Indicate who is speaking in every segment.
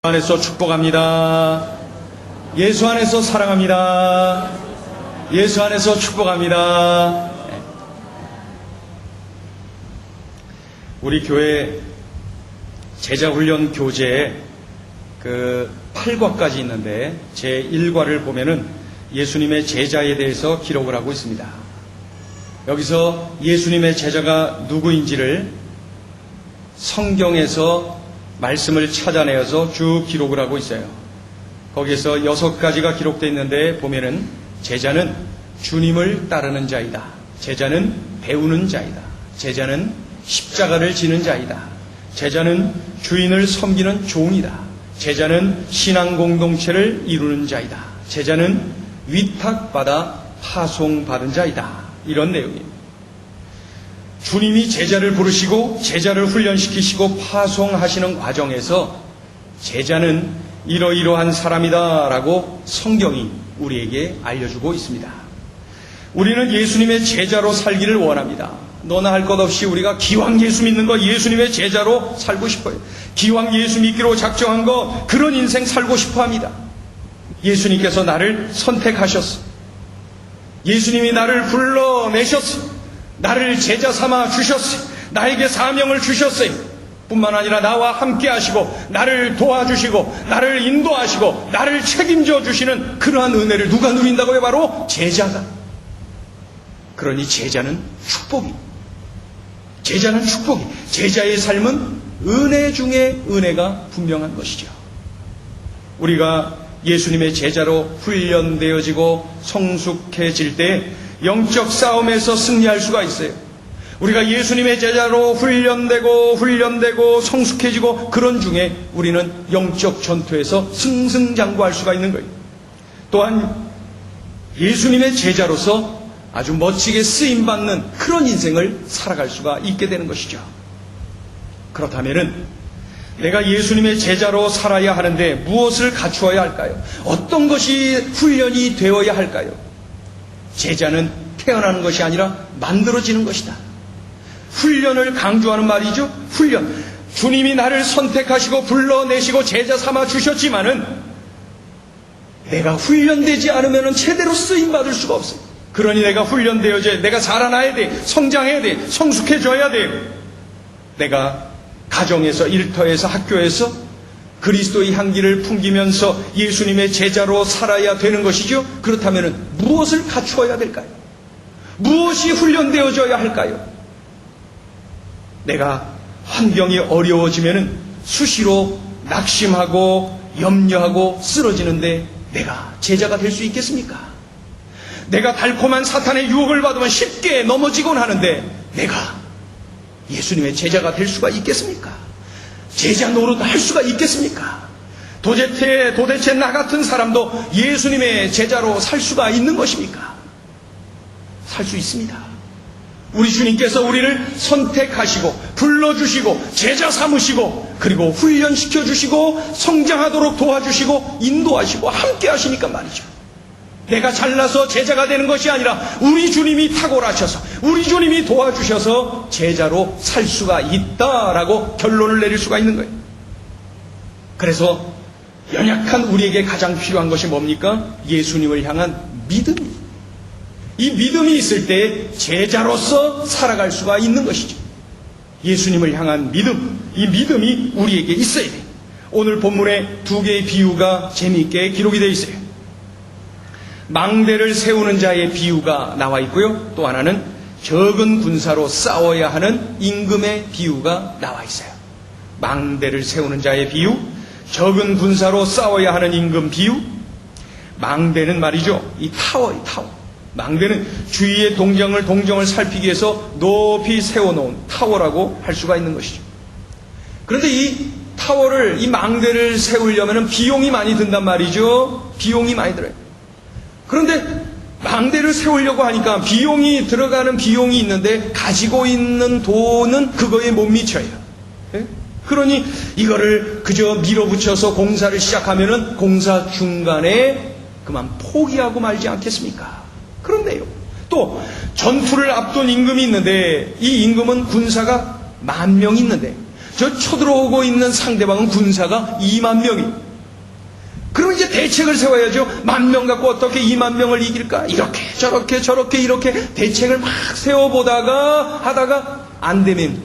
Speaker 1: 안에서 축복합니다. 예수 안에서 사랑합니다. 예수 안에서 축복합니다. 우리 교회 제자훈련 교재에 8과까지 있는데 제 1과를 보면은 예수님의 제자에 대해서 기록을 하고 있습니다. 여기서 예수님의 제자가 누구인지를 성경에서 말씀을 찾아내어서 쭉 기록을 하고 있어요. 거기에서 6가지가 기록되어 있는데 보면은 제자는 주님을 따르는 자이다. 제자는 배우는 자이다. 제자는 십자가를 지는 자이다. 제자는 주인을 섬기는 종이다. 제자는 신앙 공동체를 이루는 자이다. 제자는 위탁받아 파송받은 자이다. 이런 내용입니다. 주님이 제자를 부르시고 제자를 훈련시키시고 파송하시는 과정에서 제자는 이러이러한 사람이다 라고 성경이 우리에게 알려주고 있습니다. 우리는 예수님의 제자로 살기를 원합니다. 너나 할 것 없이 우리가 기왕 예수 믿는 거 예수님의 제자로 살고 싶어요. 기왕 예수 믿기로 작정한 거 그런 인생 살고 싶어 합니다. 예수님께서 나를 선택하셨어. 예수님이 나를 불러내셨어. 나를 제자 삼아 주셨어요. 나에게 사명을 주셨어요. 뿐만 아니라 나와 함께 하시고 나를 도와주시고 나를 인도하시고 나를 책임져 주시는 그러한 은혜를 누가 누린다고요? 바로 제자가. 그러니 제자는 축복이. 제자는 축복이. 제자의 삶은 은혜 중에 은혜가 분명한 것이죠. 우리가 예수님의 제자로 훈련되어지고 성숙해질 때 영적 싸움에서 승리할 수가 있어요. 우리가 예수님의 제자로 훈련되고 성숙해지고 그런 중에 우리는 영적 전투에서 승승장구할 수가 있는 거예요. 또한 예수님의 제자로서 아주 멋지게 쓰임받는 그런 인생을 살아갈 수가 있게 되는 것이죠. 그렇다면은 내가 예수님의 제자로 살아야 하는데 무엇을 갖추어야 할까요? 어떤 것이 훈련이 되어야 할까요? 제자는 태어나는 것이 아니라 만들어지는 것이다. 훈련을 강조하는 말이죠. 훈련. 주님이 나를 선택하시고 불러내시고 제자 삼아 주셨지만은 내가 훈련되지 않으면 제대로 쓰임받을 수가 없어요. 그러니 내가 훈련되어져야 돼. 내가 자라나야 돼. 성장해야 돼. 성숙해져야 돼. 내가 가정에서, 일터에서, 학교에서 그리스도의 향기를 풍기면서 예수님의 제자로 살아야 되는 것이죠. 그렇다면 무엇을 갖추어야 될까요? 무엇이 훈련되어져야 할까요? 내가 환경이 어려워지면 수시로 낙심하고 염려하고 쓰러지는데 내가 제자가 될 수 있겠습니까? 내가 달콤한 사탄의 유혹을 받으면 쉽게 넘어지곤 하는데 내가 예수님의 제자가 될 수가 있겠습니까? 제자 노릇 할 수가 있겠습니까? 도대체 나 같은 사람도 예수님의 제자로 살 수가 있는 것입니까? 살 수 있습니다. 우리 주님께서 우리를 선택하시고 불러주시고 제자 삼으시고 그리고 훈련시켜 주시고 성장하도록 도와주시고 인도하시고 함께 하시니까 말이죠. 내가 잘나서 제자가 되는 것이 아니라 우리 주님이 탁월하셔서 우리 주님이 도와주셔서 제자로 살 수가 있다라고 결론을 내릴 수가 있는 거예요. 그래서 연약한 우리에게 가장 필요한 것이 뭡니까? 예수님을 향한 믿음입니다. 이 믿음이 있을 때 제자로서 살아갈 수가 있는 것이죠. 예수님을 향한 믿음, 이 믿음이 우리에게 있어야 돼요. 오늘 본문에 2개의 비유가 재미있게 기록이 되어 있어요. 망대를 세우는 자의 비유가 나와 있고요. 또 하나는 적은 군사로 싸워야 하는 임금의 비유가 나와 있어요. 망대를 세우는 자의 비유, 적은 군사로 싸워야 하는 임금 비유. 망대는 말이죠. 이 타워. 망대는 주위의 동정을 살피기 위해서 높이 세워놓은 타워라고 할 수가 있는 것이죠. 그런데 이 타워를, 이 망대를 세우려면 비용이 많이 든단 말이죠. 비용이 많이 들어요. 그런데 망대를 세우려고 하니까 들어가는 비용이 있는데 가지고 있는 돈은 그거에 못 미쳐요. 그러니 이거를 그저 밀어붙여서 공사를 시작하면은 공사 중간에 그만 포기하고 말지 않겠습니까? 그런데요. 또 전투를 앞둔 임금이 있는데 이 임금은 군사가 10,000명 있는데 저 쳐들어오고 있는 상대방은 군사가 2만 명이. 그럼 이제 대책을 세워야죠. 10,000명 갖고 어떻게 2만 명을 이길까? 이렇게 저렇게 저렇게 이렇게 대책을 막 세워보다가 하다가 안 되면,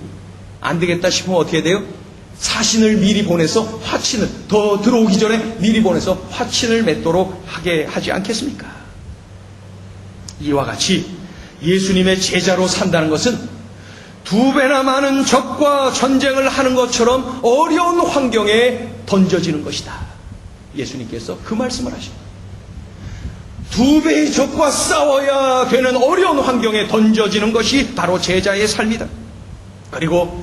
Speaker 1: 안 되겠다 싶으면 어떻게 돼요? 사신을 미리 보내서 화친을, 더 들어오기 전에 미리 보내서 화친을 맺도록 하게 하지 않겠습니까? 이와 같이 예수님의 제자로 산다는 것은 2배나 많은 적과 전쟁을 하는 것처럼 어려운 환경에 던져지는 것이다. 예수님께서 그 말씀을 하십니다. 2배의 적과 싸워야 되는 어려운 환경에 던져지는 것이 바로 제자의 삶이다. 그리고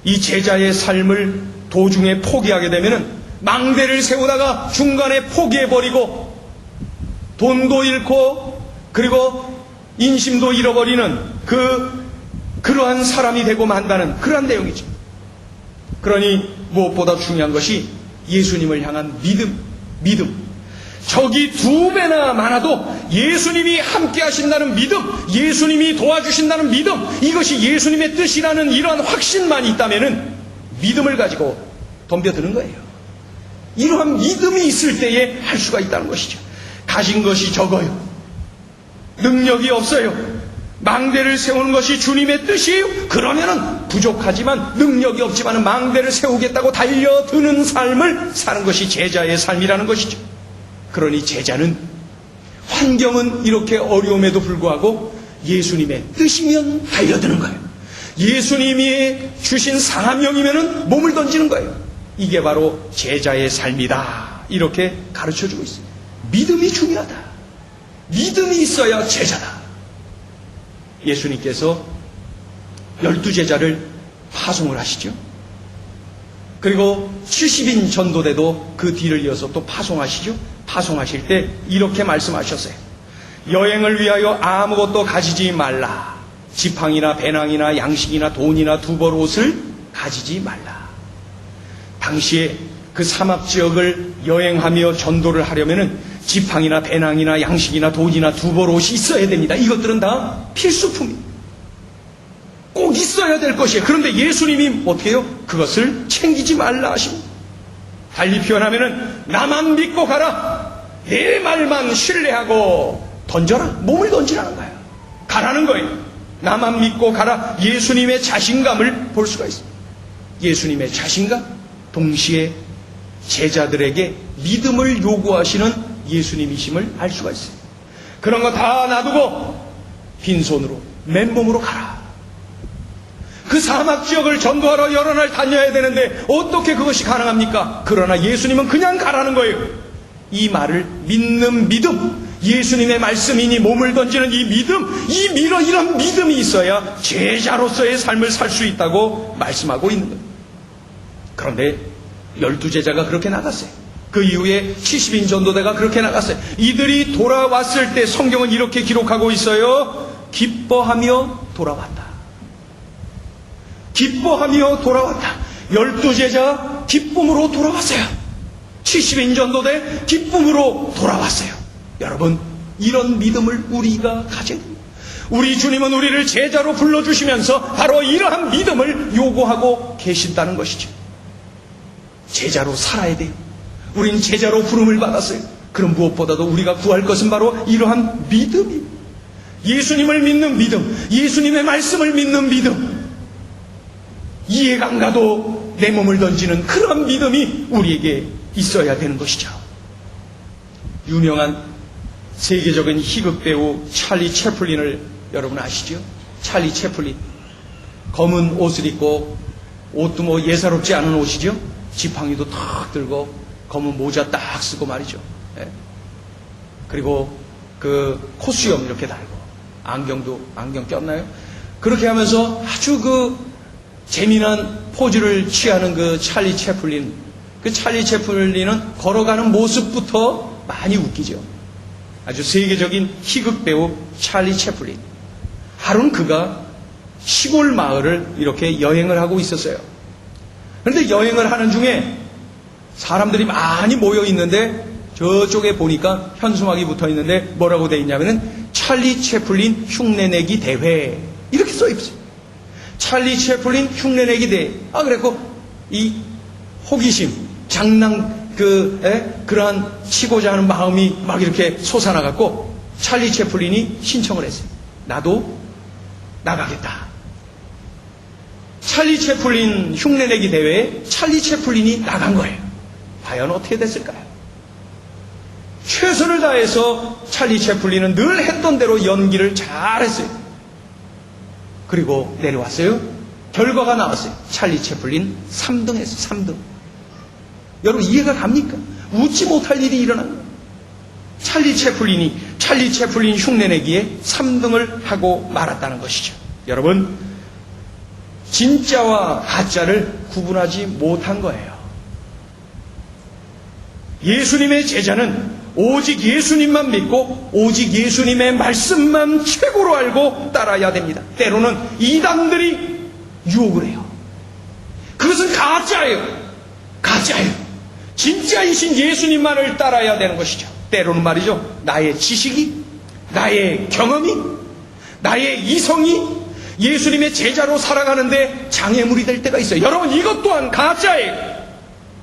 Speaker 1: 이 제자의 삶을 도중에 포기하게 되면은 망대를 세우다가 중간에 포기해버리고 돈도 잃고 그리고 인심도 잃어버리는 그러한 사람이 되고 만다는 그러한 내용이죠. 그러니 무엇보다 중요한 것이 예수님을 향한 믿음. 적이 2배나 많아도 예수님이 함께 하신다는 믿음, 예수님이 도와주신다는 믿음, 이것이 예수님의 뜻이라는 이러한 확신만 있다면은 믿음을 가지고 덤벼드는 거예요. 이러한 믿음이 있을 때에 할 수가 있다는 것이죠. 가진 것이 적어요. 능력이 없어요. 망대를 세우는 것이 주님의 뜻이에요. 그러면은 부족하지만 능력이 없지만 망대를 세우겠다고 달려드는 삶을 사는 것이 제자의 삶이라는 것이죠. 그러니 제자는 환경은 이렇게 어려움에도 불구하고 예수님의 뜻이면 달려드는 거예요. 예수님이 주신 사명이면은 몸을 던지는 거예요. 이게 바로 제자의 삶이다. 이렇게 가르쳐주고 있습니다. 믿음이 중요하다. 믿음이 있어야 제자다. 예수님께서 12제자를 파송을 하시죠. 그리고 70인 전도대도 그 뒤를 이어서 또 파송하시죠. 파송하실 때 이렇게 말씀하셨어요. 여행을 위하여 아무것도 가지지 말라. 지팡이나 배낭이나 양식이나 돈이나 두벌 옷을 가지지 말라. 당시에 그 사막 지역을 여행하며 전도를 하려면은 지팡이나 배낭이나 양식이나 돈이나 두벌 옷이 있어야 됩니다. 이것들은 다 필수품입니다. 꼭 있어야 될 것이에요. 그런데 예수님이 어떻게 해요? 그것을 챙기지 말라 하십니다. 달리 표현하면은 나만 믿고 가라. 내 말만 신뢰하고 던져라. 몸을 던지라는 거예요. 가라는 거예요. 나만 믿고 가라. 예수님의 자신감을 볼 수가 있습니다. 예수님의 자신감, 동시에 제자들에게 믿음을 요구하시는 예수님이심을 알 수가 있어요. 그런 거 다 놔두고 빈손으로 맨몸으로 가라. 그 사막 지역을 전도하러 여러 날 다녀야 되는데 어떻게 그것이 가능합니까? 그러나 예수님은 그냥 가라는 거예요. 이 말을 믿는 믿음, 예수님의 말씀이니 몸을 던지는 이 믿음, 이런 믿음이 있어야 제자로서의 삶을 살 수 있다고 말씀하고 있는 거예요. 그런데 12제자가 그렇게 나갔어요. 그 이후에 70인 전도대가 그렇게 나갔어요. 이들이 돌아왔을 때 성경은 이렇게 기록하고 있어요. 기뻐하며 돌아왔다. 기뻐하며 돌아왔다. 12제자 기쁨으로 돌아왔어요. 70인 전도대 기쁨으로 돌아왔어요. 여러분, 이런 믿음을 우리가 가져야 됩니다. 우리 주님은 우리를 제자로 불러주시면서 바로 이러한 믿음을 요구하고 계신다는 것이죠. 제자로 살아야 돼요. 우린 제자로 부름을 받았어요. 그럼 무엇보다도 우리가 구할 것은 바로 이러한 믿음입니다. 예수님을 믿는 믿음, 예수님의 말씀을 믿는 믿음, 이해가 안 가도 내 몸을 던지는 그런 믿음이 우리에게 있어야 되는 것이죠. 유명한 세계적인 희극 배우 찰리 채플린을 여러분 아시죠? 찰리 채플린. 검은 옷을 입고, 옷도 뭐 예사롭지 않은 옷이죠? 지팡이도 탁 들고 검은 모자 딱 쓰고 말이죠. 예. 그리고 그 코수염 이렇게 달고 안경 꼈나요? 그렇게 하면서 아주 그 재미난 포즈를 취하는 그 찰리 채플린. 그 찰리 채플린은 걸어가는 모습부터 많이 웃기죠. 아주 세계적인 희극 배우 찰리 채플린. 하루는 그가 시골 마을을 이렇게 여행을 하고 있었어요. 그런데 여행을 하는 중에 사람들이 많이 모여 있는데 저쪽에 보니까 현수막이 붙어 있는데 뭐라고 돼 있냐면은 찰리 채플린 흉내내기 대회 이렇게 써 있어요. 찰리 채플린 흉내내기 대회. 그래갖고 이 호기심, 그러한 치고자 하는 마음이 막 이렇게 솟아나갖고 찰리 채플린이 신청을 했어요. 나도 나가겠다. 찰리 채플린 흉내내기 대회에 찰리 채플린이 나간 거예요. 과연 어떻게 됐을까요? 최선을 다해서 찰리 채플린은 늘 했던 대로 연기를 잘했어요. 그리고 내려왔어요. 결과가 나왔어요. 찰리 채플린 3등 했어요. 3등. 여러분 이해가 갑니까? 웃지 못할 일이 일어난 거예요. 찰리 채플린 흉내내기에 3등을 하고 말았다는 것이죠. 여러분, 진짜와 가짜를 구분하지 못한 거예요. 예수님의 제자는 오직 예수님만 믿고 오직 예수님의 말씀만 최고로 알고 따라야 됩니다. 때로는 이단들이 유혹을 해요. 그것은 가짜예요. 진짜이신 예수님만을 따라야 되는 것이죠. 때로는 말이죠. 나의 지식이, 나의 경험이, 나의 이성이 예수님의 제자로 살아가는데 장애물이 될 때가 있어요. 여러분, 이것 또한 가짜예요.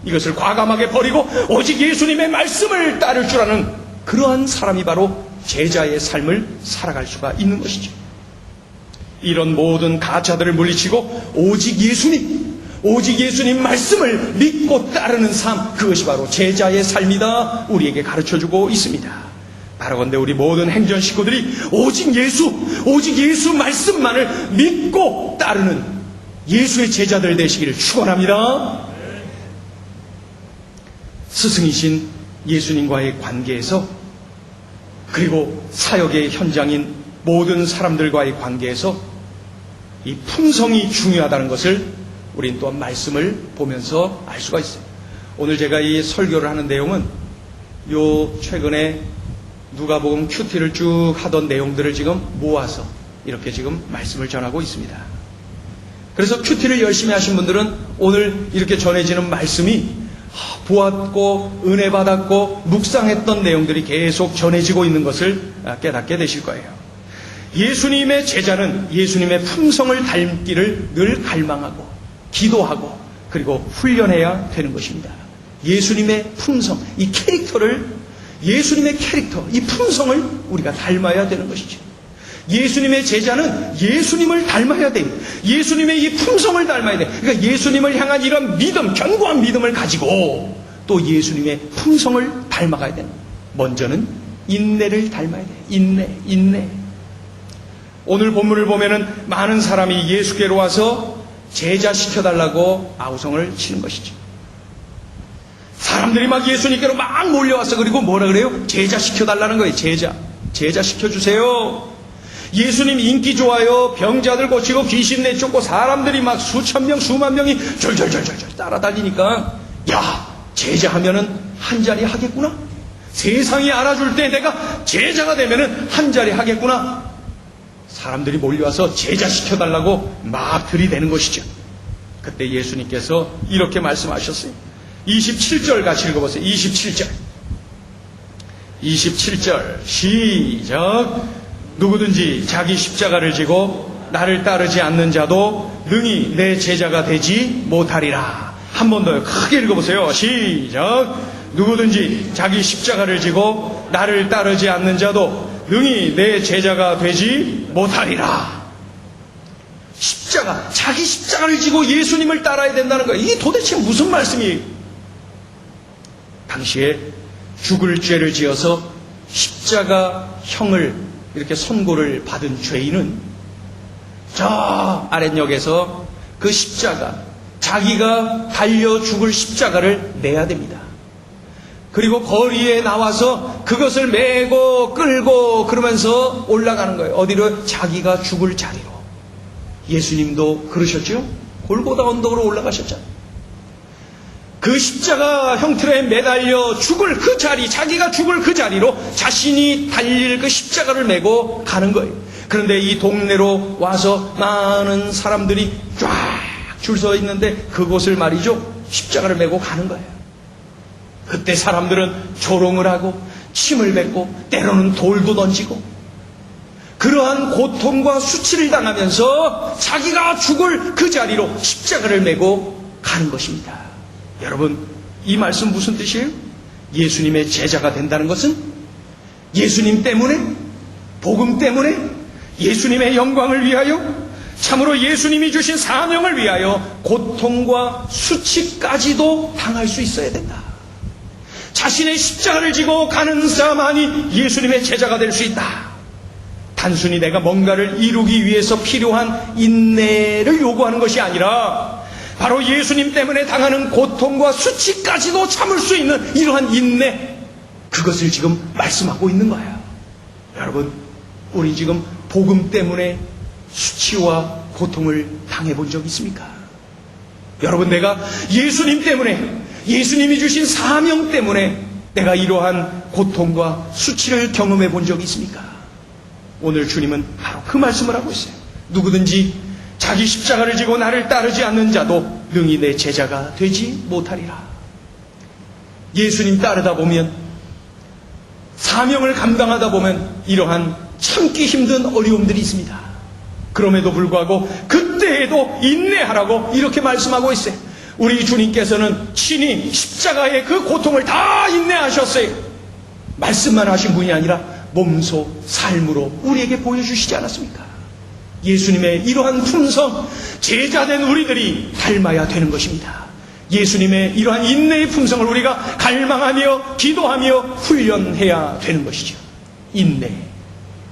Speaker 1: 이것을 과감하게 버리고 오직 예수님의 말씀을 따를 줄 아는 그러한 사람이 바로 제자의 삶을 살아갈 수가 있는 것이죠. 이런 모든 가짜들을 물리치고 오직 예수님 말씀을 믿고 따르는 삶, 그것이 바로 제자의 삶이다 우리에게 가르쳐주고 있습니다. 바라건대 우리 모든 행전 식구들이 오직 예수 말씀만을 믿고 따르는 예수의 제자들 되시기를 축원합니다. 스승이신 예수님과의 관계에서, 그리고 사역의 현장인 모든 사람들과의 관계에서 이 품성이 중요하다는 것을 우린 또한 말씀을 보면서 알 수가 있어요. 오늘 제가 이 설교를 하는 내용은 최근에 누가복음 큐티를 쭉 하던 내용들을 지금 모아서 이렇게 지금 말씀을 전하고 있습니다. 그래서 큐티를 열심히 하신 분들은 오늘 이렇게 전해지는 말씀이 보았고 은혜 받았고 묵상했던 내용들이 계속 전해지고 있는 것을 깨닫게 되실 거예요. 예수님의 제자는 예수님의 품성을 닮기를 늘 갈망하고 기도하고 그리고 훈련해야 되는 것입니다. 예수님의 품성, 이 예수님의 캐릭터, 이 품성을 우리가 닮아야 되는 것이죠. 예수님의 제자는 예수님을 닮아야 돼요. 예수님의 이 품성을 닮아야 돼요. 그러니까 예수님을 향한 이런 믿음, 견고한 믿음을 가지고 또 예수님의 품성을 닮아가야 되는 거예요. 먼저는 인내를 닮아야 돼요. 인내. 오늘 본문을 보면은 많은 사람이 예수께로 와서 제자 시켜달라고 아우성을 치는 것이죠. 사람들이 막 예수님께로 막 몰려와서 그리고 뭐라 그래요? 제자 시켜달라는 거예요. 제자 시켜주세요. 예수님 인기 좋아요. 병자들 고치고 귀신 내쫓고 사람들이 막 수천 명, 수만 명이 절절절절 따라다니니까 야, 제자 하면은 한 자리 하겠구나. 세상이 알아줄 때 내가 제자가 되면은 한 자리 하겠구나. 사람들이 몰려와서 제자 시켜달라고 막 들이대는 것이죠. 그때 예수님께서 이렇게 말씀하셨어요. 27절 같이 읽어보세요. 27절 시작. 누구든지 자기 십자가를 지고 나를 따르지 않는 자도 능히 내 제자가 되지 못하리라. 한 번 더 크게 읽어보세요. 시작. 누구든지 자기 십자가를 지고 나를 따르지 않는 자도 능히 내 제자가 되지 못하리라. 자기 십자가를 지고 예수님을 따라야 된다는 거예요. 이게 도대체 무슨 말씀이에요? 당시에 죽을 죄를 지어서 십자가형을 이렇게 선고를 받은 죄인은 저 아랫역에서 그 자기가 달려 죽을 십자가를 내야 됩니다. 그리고 거리에 나와서 그것을 메고 끌고 그러면서 올라가는 거예요. 어디로? 자기가 죽을 자리로. 예수님도 그러셨죠? 골고다 언덕으로 올라가셨잖아요. 그 십자가 형틀에 매달려 죽을 그 자리, 자기가 죽을 그 자리로 자신이 달릴 그 십자가를 메고 가는 거예요. 그런데 이 동네로 와서 많은 사람들이 쫙 줄 서 있는데 그곳을 말이죠, 십자가를 메고 가는 거예요. 그때 사람들은 조롱을 하고 침을 뱉고 때로는 돌도 던지고 그러한 고통과 수치를 당하면서 자기가 죽을 그 자리로 십자가를 메고 가는 것입니다. 여러분, 이 말씀 무슨 뜻이에요? 예수님의 제자가 된다는 것은 예수님 때문에, 복음 때문에, 예수님의 영광을 위하여, 참으로 예수님이 주신 사명을 위하여 고통과 수치까지도 당할 수 있어야 된다. 자신의 십자가를 지고 가는 사람만이 예수님의 제자가 될 수 있다. 단순히 내가 뭔가를 이루기 위해서 필요한 인내를 요구하는 것이 아니라 바로 예수님 때문에 당하는 고통과 수치까지도 참을 수 있는 이러한 인내, 그것을 지금 말씀하고 있는 거예요. 여러분, 우리 지금 복음 때문에 수치와 고통을 당해본 적 있습니까? 여러분, 내가 예수님 때문에, 예수님이 주신 사명 때문에 내가 이러한 고통과 수치를 경험해 본 적이 있습니까? 오늘 주님은 바로 그 말씀을 하고 있어요. 누구든지 자기 십자가를 지고 나를 따르지 않는 자도 능히 내 제자가 되지 못하리라. 예수님 따르다 보면, 사명을 감당하다 보면 이러한 참기 힘든 어려움들이 있습니다. 그럼에도 불구하고 그때에도 인내하라고 이렇게 말씀하고 있어요. 우리 주님께서는 친히 십자가의 그 고통을 다 인내하셨어요. 말씀만 하신 분이 아니라 몸소 삶으로 우리에게 보여주시지 않았습니까? 예수님의 이러한 품성, 제자된 우리들이 닮아야 되는 것입니다. 예수님의 이러한 인내의 품성을 우리가 갈망하며 기도하며 훈련해야 되는 것이죠. 인내,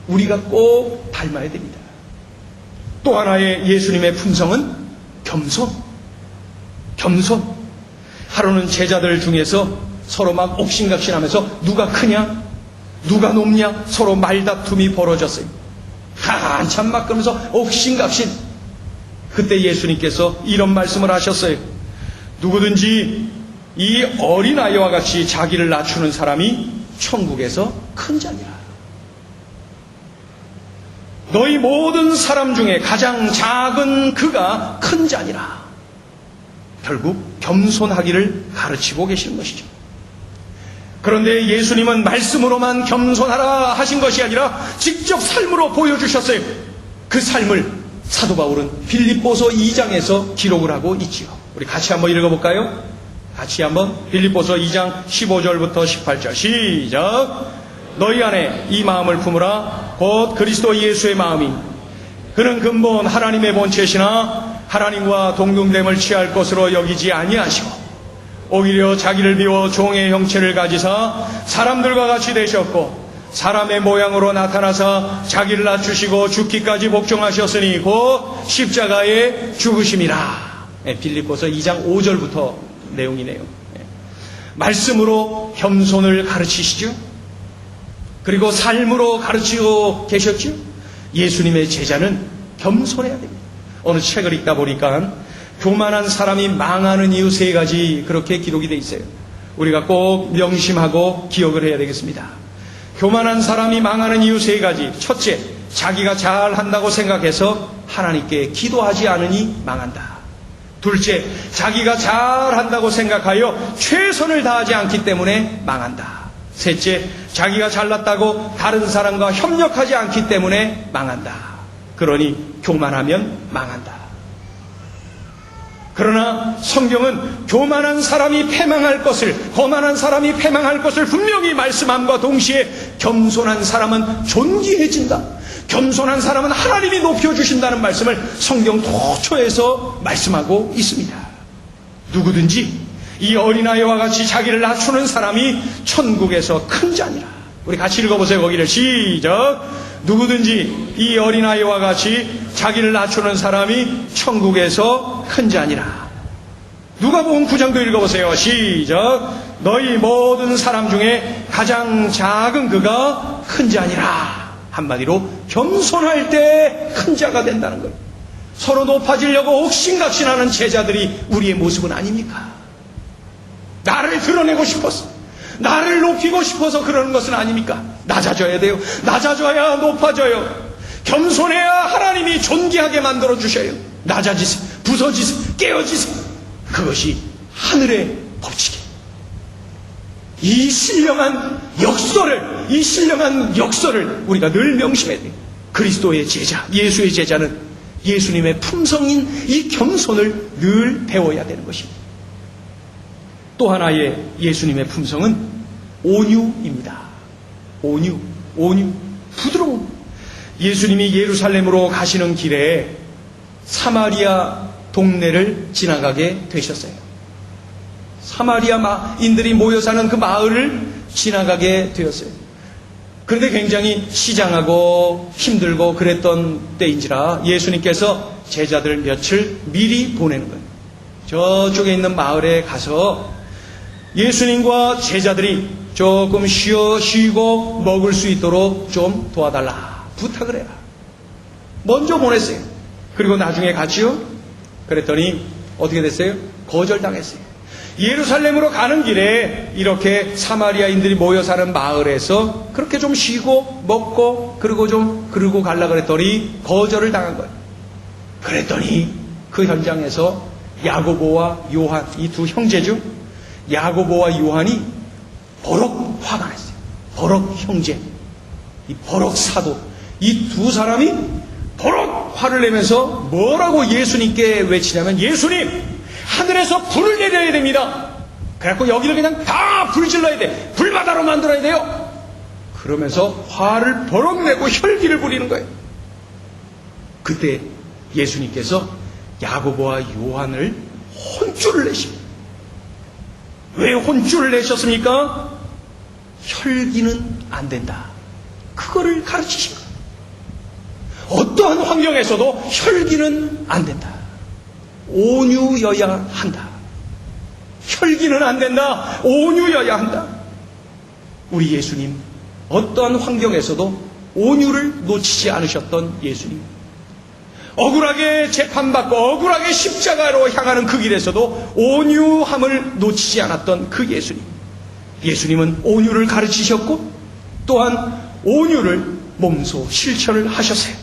Speaker 1: 우리가 꼭 닮아야 됩니다. 또 하나의 예수님의 품성은 겸손. 하루는 제자들 중에서 서로 막 옥신각신하면서 누가 크냐, 누가 높냐 서로 말다툼이 벌어졌어요. 한참 막 그러면서 옥신각신. 그때 예수님께서 이런 말씀을 하셨어요. 누구든지 이 어린아이와 같이 자기를 낮추는 사람이 천국에서 큰 자니라. 너희 모든 사람 중에 가장 작은 그가 큰 자니라. 결국 겸손하기를 가르치고 계시는 것이죠. 그런데 예수님은 말씀으로만 겸손하라 하신 것이 아니라 직접 삶으로 보여주셨어요. 그 삶을 사도 바울은 빌립보서 2장에서 기록을 하고 있지요. 우리 같이 한번 읽어볼까요? 같이 한번 빌립보서 2장 15절부터 18절 시작. 너희 안에 이 마음을 품으라. 곧 그리스도 예수의 마음이 그는 근본 하나님의 본체시나 하나님과 동등됨을 취할 것으로 여기지 아니하시고 오히려 자기를 비워 종의 형체를 가지사 사람들과 같이 되셨고 사람의 모양으로 나타나사 자기를 낮추시고 죽기까지 복종하셨으니 곧 십자가에 죽으심이라. 빌립보서 2장 5절부터 내용이네요. 말씀으로 겸손을 가르치시죠. 그리고 삶으로 가르치고 계셨죠. 예수님의 제자는 겸손해야 됩니다. 어느 책을 읽다 보니까 교만한 사람이 망하는 이유 3가지 그렇게 기록이 되어 있어요. 우리가 꼭 명심하고 기억을 해야 되겠습니다. 교만한 사람이 망하는 이유 3가지. 첫째, 자기가 잘한다고 생각해서 하나님께 기도하지 않으니 망한다. 둘째, 자기가 잘한다고 생각하여 최선을 다하지 않기 때문에 망한다. 셋째, 자기가 잘났다고 다른 사람과 협력하지 않기 때문에 망한다. 그러니 교만하면 망한다. 그러나 성경은 교만한 사람이 패망할 것을, 거만한 사람이 패망할 것을 분명히 말씀함과 동시에 겸손한 사람은 존귀해진다. 겸손한 사람은 하나님이 높여주신다는 말씀을 성경 도처에서 말씀하고 있습니다. 누구든지 이 어린아이와 같이 자기를 낮추는 사람이 천국에서 큰 자니라. 우리 같이 읽어보세요. 거기를 시작. 누구든지 이 어린아이와 같이 자기를 낮추는 사람이 천국에서 큰 자니라. 누가복음 9장도 읽어보세요. 시작. 너희 모든 사람 중에 가장 작은 그가 큰 자니라. 한마디로 겸손할 때 큰 자가 된다는 거예요. 서로 높아지려고 옥신각신하는 제자들이 우리의 모습은 아닙니까? 나를 드러내고 싶어서, 나를 높이고 싶어서 그러는 것은 아닙니까? 낮아져야 돼요. 낮아져야 높아져요. 겸손해야 하나님이 존귀하게 만들어 주셔요. 낮아지세요. 부서지세요. 깨어지세요. 그것이 하늘의 법칙이에요. 이 신령한 역설을 우리가 늘 명심해야 돼요. 그리스도의 제자, 예수의 제자는 예수님의 품성인 이 겸손을 늘 배워야 되는 것입니다. 또 하나의 예수님의 품성은 온유입니다. 온유, 부드러움. 예수님이 예루살렘으로 가시는 길에 사마리아 동네를 지나가게 되셨어요. 사마리아인들이 모여 사는 그 마을을 지나가게 되었어요. 그런데 굉장히 시장하고 힘들고 그랬던 때인지라 예수님께서 제자들 며칠 미리 보내는 거예요. 저쪽에 있는 마을에 가서 예수님과 제자들이 조금 쉬고 먹을 수 있도록 좀 도와달라 부탁을 해라. 먼저 보냈어요. 그리고 나중에 갔지요. 그랬더니 어떻게 됐어요? 거절당했어요. 예루살렘으로 가는 길에 이렇게 사마리아인들이 모여 사는 마을에서 그렇게 좀 쉬고 먹고 그러고 가려고 그랬더니 거절을 당한 거예요. 그랬더니 그 현장에서 야고보와 요한, 이 두 형제죠. 야고보와 요한이 버럭 화가 났어요. 버럭 형제, 이 버럭 사도, 이 두 사람이 버럭 화를 내면서 뭐라고 예수님께 외치냐면, 예수님, 하늘에서 불을 내려야 됩니다. 그래갖고 여기를 그냥 다 불질러야 돼. 불바다로 만들어야 돼요. 그러면서 화를 버럭 내고 혈기를 부리는 거예요. 그때 예수님께서 야고보와 요한을 혼쭐을 내십니다. 왜 혼쭐을 내셨습니까? 혈기는 안 된다. 그거를 가르치십니다. 어떠한 환경에서도 혈기는 안 된다. 온유여야 한다. 혈기는 안 된다. 온유여야 한다. 우리 예수님, 어떠한 환경에서도 온유를 놓치지 않으셨던 예수님. 억울하게 재판받고 억울하게 십자가로 향하는 그 길에서도 온유함을 놓치지 않았던 그 예수님. 예수님은 온유를 가르치셨고 또한 온유를 몸소 실천을 하셨어요.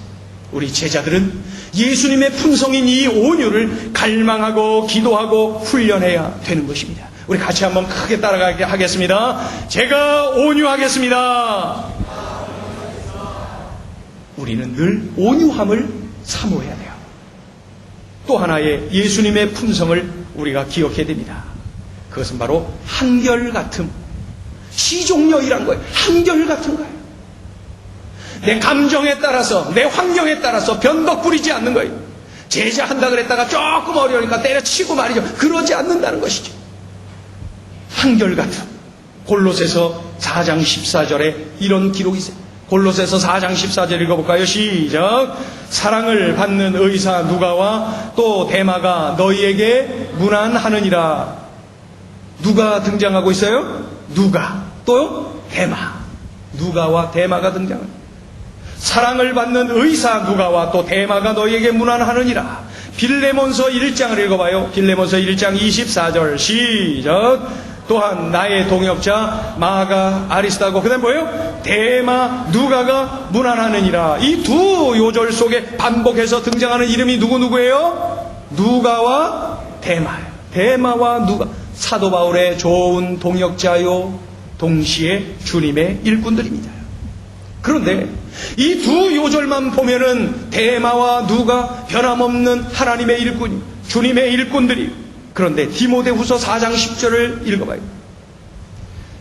Speaker 1: 우리 제자들은 예수님의 품성인 이 온유를 갈망하고 기도하고 훈련해야 되는 것입니다. 우리 같이 한번 크게 따라가게 하겠습니다. 제가 온유하겠습니다. 우리는 늘 온유함을 사모해야 돼요. 또 하나의 예수님의 품성을 우리가 기억해야 됩니다. 그것은 바로 한결같음. 시종려이란 거예요. 한결같은 거예요. 내 감정에 따라서, 내 환경에 따라서 변덕 부리지 않는 거예요. 제자한다 그랬다가 조금 어려우니까 때려치고 말이죠. 그러지 않는다는 것이죠. 한결같음. 골로새서 4장 14절에 이런 기록이 있어요. 골로새서 4장 14절 읽어볼까요? 시작. 사랑을 받는 의사 누가와 또 데마가 너희에게 문안하느니라. 누가 등장하고 있어요? 누가. 또요? 데마. 누가와 데마가 등장합니다. 사랑을 받는 의사 누가와 또 데마가 너희에게 문안하느니라. 빌레몬서 1장을 읽어봐요. 빌레몬서 1장 24절 시작. 또한 나의 동역자 마가 아리스다고, 그 다음 뭐예요? 데마 누가가 문안하느니라. 이 두 요절 속에 반복해서 등장하는 이름이 누구예요? 누가와 데마예요. 데마와 누가, 사도 바울의 좋은 동역자요, 동시에 주님의 일꾼들입니다. 그런데 이 두 요절만 보면은 데마와 누가 변함없는 하나님의 일꾼, 주님의 일꾼들이. 그런데 디모데후서 4장 10절을 읽어봐요.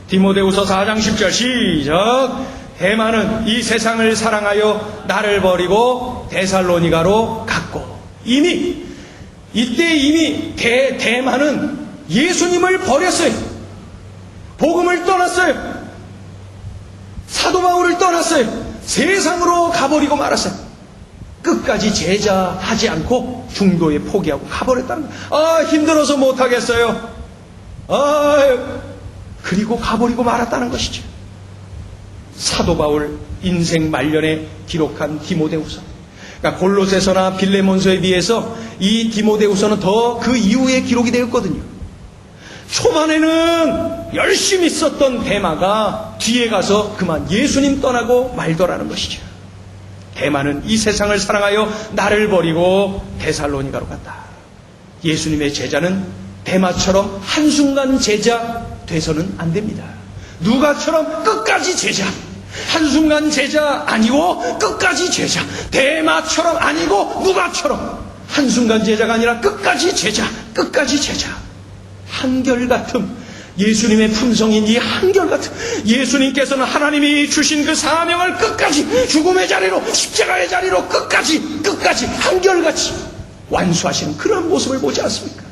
Speaker 1: 디모데후서 4장 10절 시작. 데마는 이 세상을 사랑하여 나를 버리고 데살로니가로 갔고. 이때 이미 데마는 예수님을 버렸어요. 복음을 떠났어요. 사도 바울을 떠났어요. 세상으로 가버리고 말았어요. 끝까지 제자하지 않고 중도에 포기하고 가버렸다는 거예요. 힘들어서 못하겠어요. 그리고 가버리고 말았다는 것이죠. 사도 바울 인생 말년에 기록한 디모데후서. 그러니까 골로새서나 빌레몬서에 비해서 이 디모데후서는 더 그 이후에 기록이 되었거든요. 초반에는 열심히 썼던 데마가 뒤에 가서 그만 예수님 떠나고 말더라는 것이죠. 데마는 이 세상을 사랑하여 나를 버리고 데살로니가로 갔다. 예수님의 제자는 데마처럼 한순간 제자 돼서는 안 됩니다. 누가처럼 끝까지 제자, 한순간 제자 아니고 끝까지 제자. 대마처럼 아니고 누가처럼 한순간 제자가 아니라 끝까지 제자, 끝까지 제자. 한결같음. 예수님의 품성인 이 한결같음. 예수님께서는 하나님이 주신 그 사명을 끝까지 죽음의 자리로, 십자가의 자리로 끝까지 한결같이 완수하시는 그런 모습을 보지 않습니까?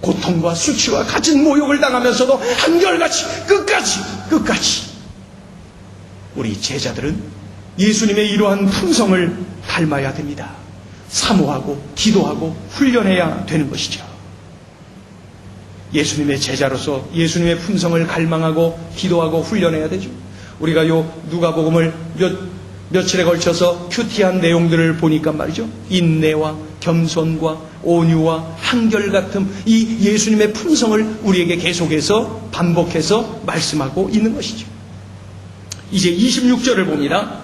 Speaker 1: 고통과 수치와 가진 모욕을 당하면서도 한결같이 끝까지 우리 제자들은 예수님의 이러한 품성을 닮아야 됩니다. 사모하고 기도하고 훈련해야 되는 것이죠. 예수님의 제자로서 예수님의 품성을 갈망하고 기도하고 훈련해야 되죠. 우리가 요 누가복음을 며칠에 걸쳐서 큐티한 내용들을 보니까 말이죠. 인내와 겸손과 온유와 한결같음, 이 예수님의 품성을 우리에게 계속해서 반복해서 말씀하고 있는 것이죠. 이제 26절을 봅니다.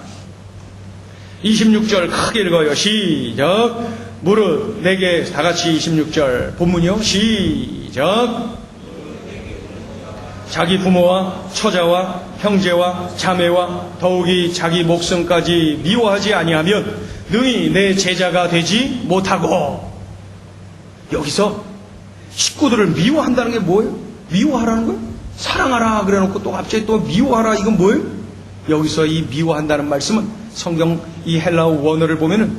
Speaker 1: 26절 크게 읽어요. 시작. 무릇 내게, 다 같이 26절 본문이요. 시작. 자기 부모와 처자와 형제와 자매와 더욱이 자기 목숨까지 미워하지 아니하면 능히 내 제자가 되지 못하고. 여기서 식구들을 미워한다는 게 뭐예요? 미워하라는 거예요? 사랑하라 그래놓고 또 갑자기 또 미워하라, 이건 뭐예요? 여기서 이 미워한다는 말씀은 성경 이 헬라어 원어를 보면은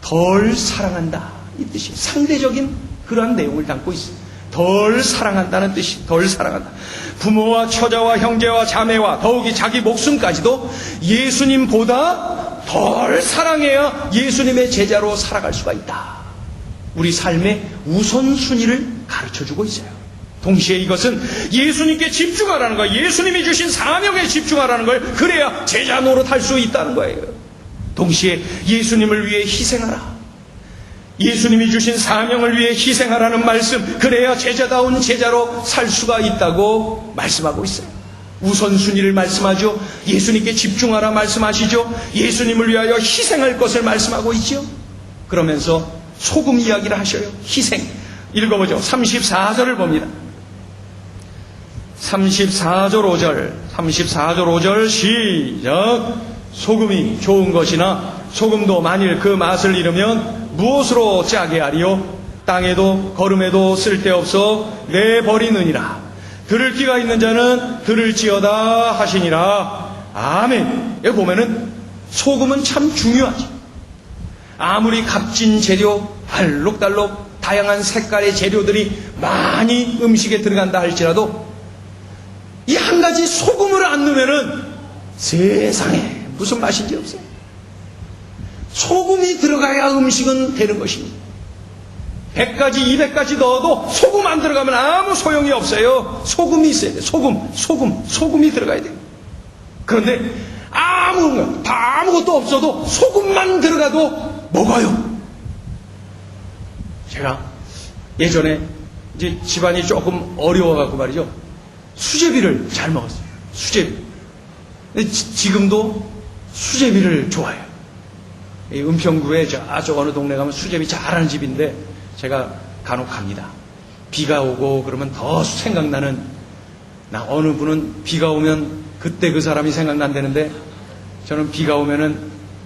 Speaker 1: 덜 사랑한다, 이 뜻이 상대적인 그러한 내용을 담고 있어요. 덜 사랑한다는 뜻이, 덜 사랑한다. 부모와 처자와 형제와 자매와 더욱이 자기 목숨까지도 예수님보다 덜 사랑해야 예수님의 제자로 살아갈 수가 있다. 우리 삶의 우선순위를 가르쳐주고 있어요. 동시에 이것은 예수님께 집중하라는 거예요. 예수님이 주신 사명에 집중하라는 걸, 그래야 제자 노릇할 수 있다는 거예요. 동시에 예수님을 위해 희생하라. 예수님이 주신 사명을 위해 희생하라는 말씀, 그래야 제자다운 제자로 살 수가 있다고 말씀하고 있어요. 우선순위를 말씀하죠. 예수님께 집중하라 말씀하시죠. 예수님을 위하여 희생할 것을 말씀하고 있죠. 그러면서 소금 이야기를 하셔요. 희생. 읽어보죠. 34절을 봅니다. 34절 5절 시작. 소금이 좋은 것이나 소금도 만일 그 맛을 잃으면 무엇으로 짜게 하리요? 땅에도 거름에도 쓸데없어 내버리느니라. 들을 귀가 있는 자는 들을지어다 하시니라. 아멘. 여기 보면은 소금은 참 중요하지. 아무리 값진 재료, 알록달록 다양한 색깔의 재료들이 많이 음식에 들어간다 할지라도 이 한 가지 소금을 안 넣으면은 세상에 무슨 맛인지 없어요. 소금이 들어가야 음식은 되는 것입니다. 100가지, 200가지 넣어도 소금 안 들어가면 아무 소용이 없어요. 소금이 있어야 돼요. 소금이 들어가야 돼요. 그런데 아무것도 없어도 소금만 들어가도 먹어요. 제가 예전에 이제 집안이 조금 어려워갖고 말이죠. 수제비를 잘 먹었어요. 수제비. 근데 지금도 수제비를 좋아해요. 이 은평구에 저쪽 어느 동네 가면 수제비 잘하는 집인데 제가 간혹 갑니다. 비가 오고 그러면 더 생각나는, 어느 분은 비가 오면 그때 그 사람이 생각난다는데 저는 비가 오면은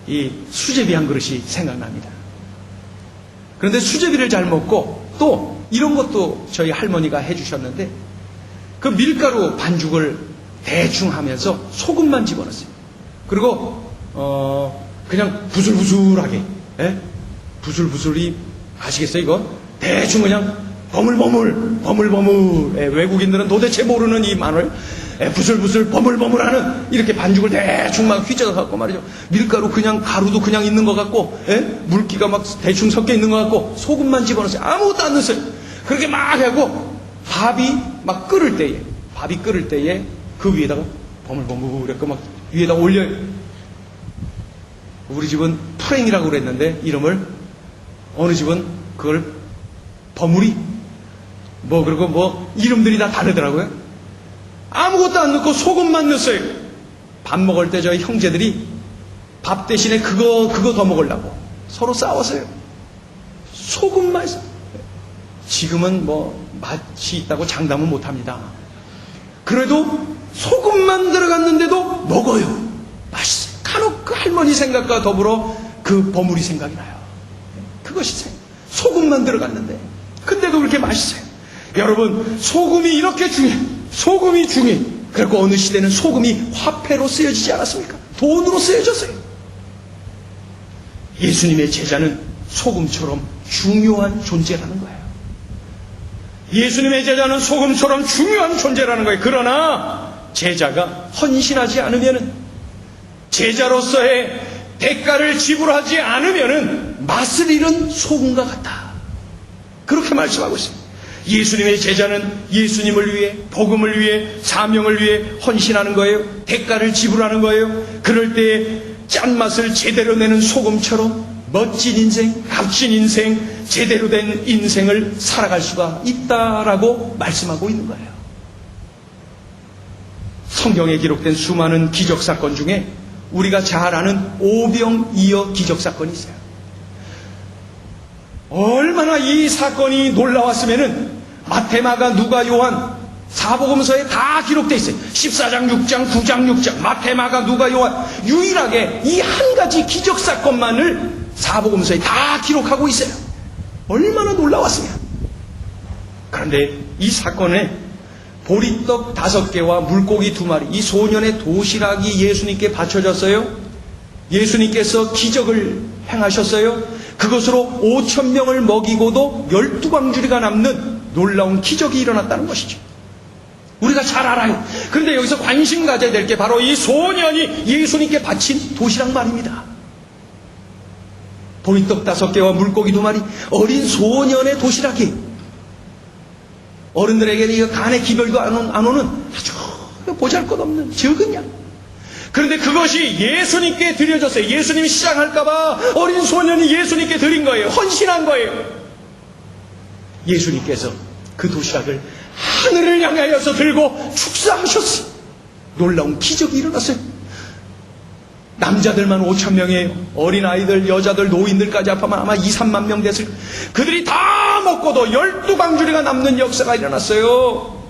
Speaker 1: 이 수제비 한 그릇이 생각납니다. 그런데 수제비를 잘 먹고 또 이런 것도 저희 할머니가 해주셨는데 그 밀가루 반죽을 대충 하면서 소금만 집어넣었어요. 그리고 그냥 부슬부슬하게, 부슬부슬이 아시겠어요 이거? 대충 그냥 버물버물, 외국인들은 도대체 모르는 이 말을 부슬부슬 버물버물하는 이렇게 반죽을 대충 막 휘저어 갖고 말이죠. 밀가루 그냥 가루도 그냥 있는 것 같고, 물기가 막 대충 섞여 있는 것 같고 소금만 집어넣었어요. 아무것도 안 넣었어요. 그렇게 막 하고 밥이 끓을 때에 그 위에다가 버물버물 이렇게 막 위에다 올려요. 우리 집은 풀앵이라고 그랬는데 이름을, 어느 집은 그걸 버무리 그리고 이름들이 다 다르더라고요. 아무것도 안 넣고 소금만 넣었어요. 밥 먹을 때 저희 형제들이 밥 대신에 그거 더 먹으려고 서로 싸웠어요. 소금만 있어. 지금은 맛이 있다고 장담은 못합니다. 그래도 소금만 들어갔는데도 먹어요. 맛있어요. 간혹 그 할머니 생각과 더불어 그 버무리 생각이 나요. 그것이 소금만 들어갔는데 근데도 그렇게 맛있어요. 여러분, 소금이 이렇게 중요해요. 소금이 중요해요. 그리고 어느 시대는 소금이 화폐로 쓰여지지 않았습니까? 돈으로 쓰여졌어요. 예수님의 제자는 소금처럼 중요한 존재라는 거예요. 예수님의 제자는 소금처럼 중요한 존재라는 거예요. 그러나 제자가 헌신하지 않으면은, 제자로서의 대가를 지불하지 않으면은 맛을 잃은 소금과 같다. 그렇게 말씀하고 있습니다. 예수님의 제자는 예수님을 위해, 복음을 위해, 사명을 위해 헌신하는 거예요. 대가를 지불하는 거예요. 그럴 때 짠맛을 제대로 내는 소금처럼 멋진 인생, 값진 인생, 제대로 된 인생을 살아갈 수가 있다라고 말씀하고 있는 거예요. 성경에 기록된 수많은 기적사건 중에 우리가 잘 아는 오병이어 기적사건이 있어요. 얼마나 이 사건이 놀라웠으면은 마태, 마가, 누가, 요한 사복음서에 다 기록되어 있어요. 14장, 6장, 9장, 6장 마태, 마가, 누가, 요한 유일하게 이 한 가지 기적사건만을 사복음서에 다 기록하고 있어요. 얼마나 놀라웠으면. 그런데 이 사건에 보리떡 5개와 물고기 2마리, 이 소년의 도시락이 예수님께 바쳐졌어요. 예수님께서 기적을 행하셨어요. 그것으로 5,000명을 먹이고도 12광주리가 남는 놀라운 기적이 일어났다는 것이죠. 우리가 잘 알아요. 그런데 여기서 관심 가져야 될 게 바로 이 소년이 예수님께 바친 도시락 말입니다. 보리떡 5개와 물고기 2마리, 어린 소년의 도시락이 어른들에게는 이거 간의 기별도 안 오는 아주 보잘것없는 적은 양. 그런데 그것이 예수님께 드려졌어요. 예수님이 시장할까봐 어린 소년이 예수님께 드린 거예요. 헌신한 거예요. 예수님께서 그 도시락을 하늘을 향하여서 들고 축사하셨어요. 놀라운 기적이 일어났어요. 남자들만 5,000명이에요. 어린아이들, 여자들, 노인들까지 합하면 아마 2, 3만 명 됐을 거예요. 그들이 다 먹고도 12광주리가 남는 역사가 일어났어요.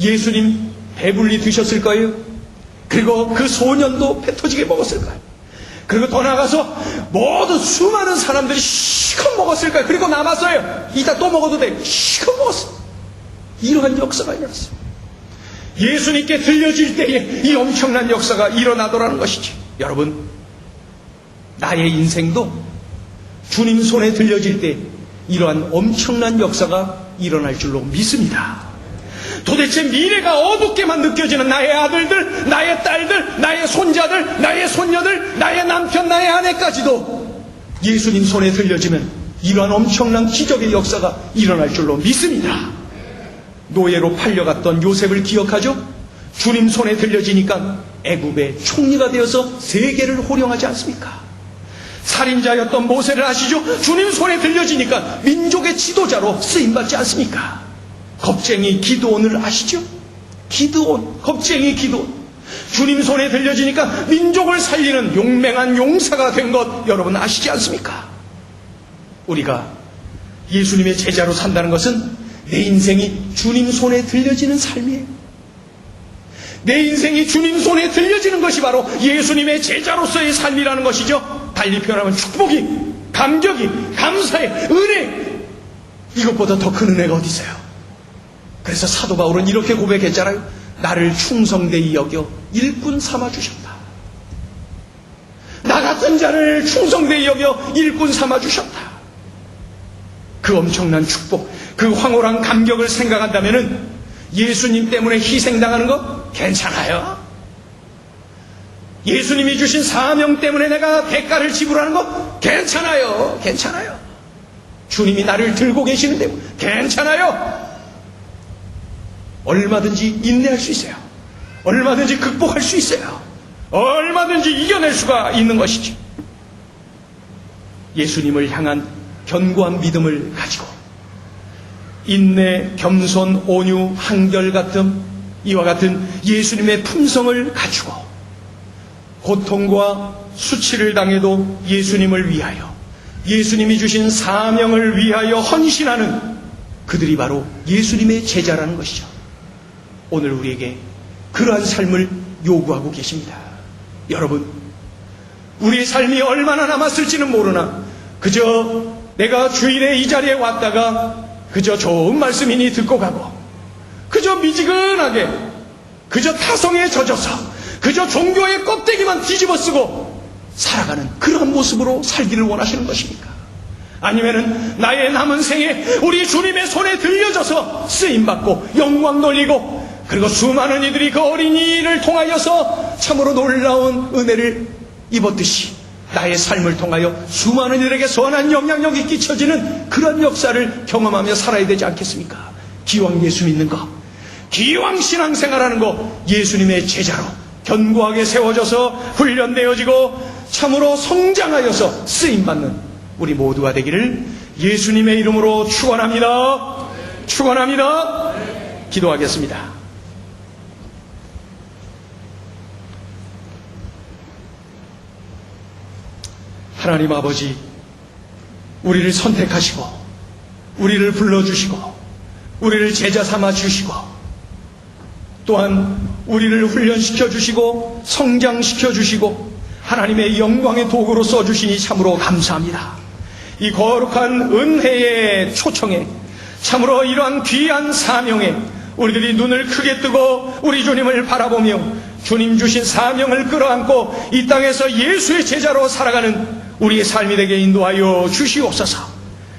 Speaker 1: 예수님 배불리 드셨을 거예요. 그리고 그 소년도 배 터지게 먹었을 거예요. 그리고 더 나가서 모든 수많은 사람들이 시컷 먹었을 거예요. 그리고 남았어요. 이따 또 먹어도 돼. 시컷 먹었어요. 이러한 역사가 일어났어요. 예수님께 들려질 때에 이 엄청난 역사가 일어나더라는 것이지. 여러분, 나의 인생도 주님 손에 들려질 때 이러한 엄청난 역사가 일어날 줄로 믿습니다. 도대체 미래가 어둡게만 느껴지는 나의 아들들, 나의 딸들, 나의 손자들, 나의 손녀들, 나의 남편, 나의 아내까지도 예수님 손에 들려지면 이러한 엄청난 기적의 역사가 일어날 줄로 믿습니다. 노예로 팔려갔던 요셉을 기억하죠? 주님 손에 들려지니까 애굽의 총리가 되어서 세계를 호령하지 않습니까? 살인자였던 모세를 아시죠? 주님 손에 들려지니까 민족의 지도자로 쓰임받지 않습니까? 겁쟁이 기드온을 아시죠? 기드온, 겁쟁이 기드온. 주님 손에 들려지니까 민족을 살리는 용맹한 용사가 된 것 여러분 아시지 않습니까? 우리가 예수님의 제자로 산다는 것은 내 인생이 주님 손에 들려지는 삶이에요. 내 인생이 주님 손에 들려지는 것이 바로 예수님의 제자로서의 삶이라는 것이죠. 달리 표현하면 축복이, 감격이, 감사의 은혜, 이것보다 더 큰 은혜가 어디 있어요? 그래서 사도 바울은 이렇게 고백했잖아요. 나를 충성되이 여겨 일꾼 삼아 주셨다. 나 같은 자를 충성되이 여겨 일꾼 삼아 주셨다. 그 엄청난 축복, 그 황홀한 감격을 생각한다면은 예수님 때문에 희생당하는 거 괜찮아요? 예수님이 주신 사명 때문에 내가 대가를 지불하는 거 괜찮아요? 괜찮아요. 주님이 나를 들고 계시는데 괜찮아요. 얼마든지 인내할 수 있어요. 얼마든지 극복할 수 있어요. 얼마든지 이겨낼 수가 있는 것이지. 예수님을 향한 견고한 믿음을 가지고 인내, 겸손, 온유, 한결같음, 이와 같은 예수님의 품성을 가지고 고통과 수치를 당해도 예수님을 위하여, 예수님이 주신 사명을 위하여 헌신하는 그들이 바로 예수님의 제자라는 것이죠. 오늘 우리에게 그러한 삶을 요구하고 계십니다. 여러분, 우리의 삶이 얼마나 남았을지는 모르나 그저 내가 주일에 이 자리에 왔다가 그저 좋은 말씀이니 듣고 가고, 그저 미지근하게, 그저 타성에 젖어서, 그저 종교의 껍데기만 뒤집어 쓰고 살아가는 그런 모습으로 살기를 원하시는 것입니까? 아니면은 나의 남은 생에 우리 주님의 손에 들려져서 쓰임받고 영광 돌리고, 그리고 수많은 이들이 그 어린이를 통하여서 참으로 놀라운 은혜를 입었듯이 나의 삶을 통하여 수많은 이들에게 선한 영향력이 끼쳐지는 그런 역사를 경험하며 살아야 되지 않겠습니까? 기왕 예수 믿는 것, 기왕 신앙생활하는 것, 예수님의 제자로 견고하게 세워져서 훈련되어지고 참으로 성장하여서 쓰임받는 우리 모두가 되기를 예수님의 이름으로 축원합니다. 축원합니다. 기도하겠습니다. 하나님 아버지, 우리를 선택하시고 우리를 불러주시고 우리를 제자 삼아 주시고 또한 우리를 훈련시켜 주시고 성장시켜 주시고 하나님의 영광의 도구로 써주시니 참으로 감사합니다. 이 거룩한 은혜의 초청에, 참으로 이러한 귀한 사명에 우리들이 눈을 크게 뜨고 우리 주님을 바라보며 주님 주신 사명을 끌어안고 이 땅에서 예수의 제자로 살아가는 우리의 삶이 되게 인도하여 주시옵소서.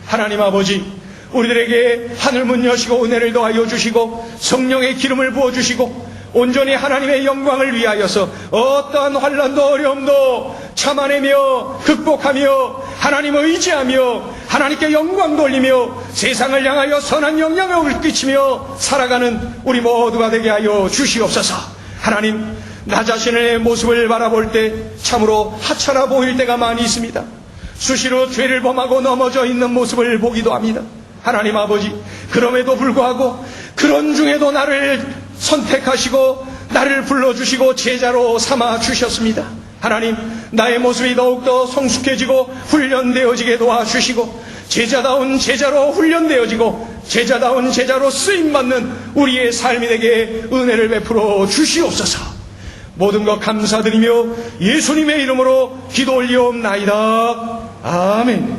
Speaker 1: 하나님 아버지, 우리들에게 하늘문 여시고 은혜를 더하여 주시고 성령의 기름을 부어주시고 온전히 하나님의 영광을 위하여서 어떠한 환난도 어려움도 참아내며 극복하며 하나님을 의지하며 하나님께 영광 돌리며 세상을 향하여 선한 영향력을 끼치며 살아가는 우리 모두가 되게 하여 주시옵소서. 하나님, 나 자신의 모습을 바라볼 때 참으로 하찮아 보일 때가 많이 있습니다. 수시로 죄를 범하고 넘어져 있는 모습을 보기도 합니다. 하나님 아버지, 그럼에도 불구하고 그런 중에도 나를 선택하시고 나를 불러주시고 제자로 삼아 주셨습니다. 하나님, 나의 모습이 더욱더 성숙해지고 훈련되어지게 도와주시고 제자다운 제자로 훈련되어지고 제자다운 제자로 쓰임받는 우리의 삶이 되게 은혜를 베풀어 주시옵소서. 모든 것 감사드리며 예수님의 이름으로 기도 올리옵나이다. 아멘.